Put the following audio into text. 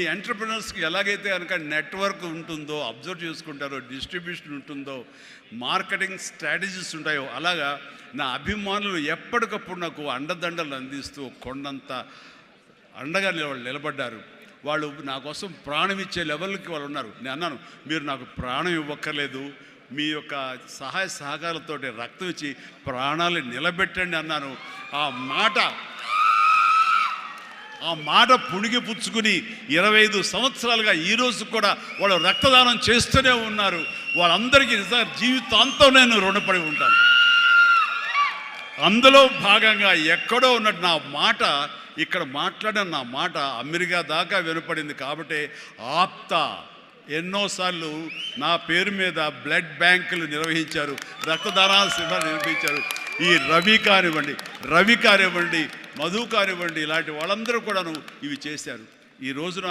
ఈ ఎంటర్ప్రినర్స్కి ఎలాగైతే కనుక నెట్వర్క్ ఉంటుందో, అబ్జర్వ్ చేసుకుంటారో, డిస్ట్రిబ్యూషన్ ఉంటుందో, మార్కెటింగ్ స్ట్రాటజీస్ ఉంటాయో, అలాగా నా అభిమానులు ఎప్పటికప్పుడు నాకు అండదండలు అందిస్తూ కొండంత అండగా నిలబడ్డారు. వాళ్ళు నా కోసం ప్రాణం ఇచ్చే లెవెల్కి వాళ్ళు ఉన్నారు. నేను అన్నాను, మీరు నాకు ప్రాణం ఇవ్వక్కర్లేదు, మీ యొక్క సహాయ సహకారాలతో రక్తం ఇచ్చి ప్రాణాలు నిలబెట్టండి అన్నాను. ఆ మాట పుణిగి పుచ్చుకుని 25 సంవత్సరాలుగా ఈరోజు కూడా వాళ్ళు రక్తదానం చేస్తూనే ఉన్నారు. వాళ్ళందరికీ నిజంగా జీవితాంతం నేను రుణపడి ఉంటాను. అందులో భాగంగా ఎక్కడో ఉన్నట్టు నా మాట, ఇక్కడ మాట్లాడిన నా మాట అమెరికా దాకా వినపడింది. కాబట్టి ఆప్తా ఎన్నోసార్లు నా పేరు మీద బ్లడ్ బ్యాంకులు నిర్వహించారు, రక్తదానాల శిబిరాలు నిర్వహించారు. ఈ రవి కానివ్వండి, మధు కానివ్వండి, ఇలాంటి వాళ్ళందరూ కూడాను ఇవి చేశారు. ఈ రోజున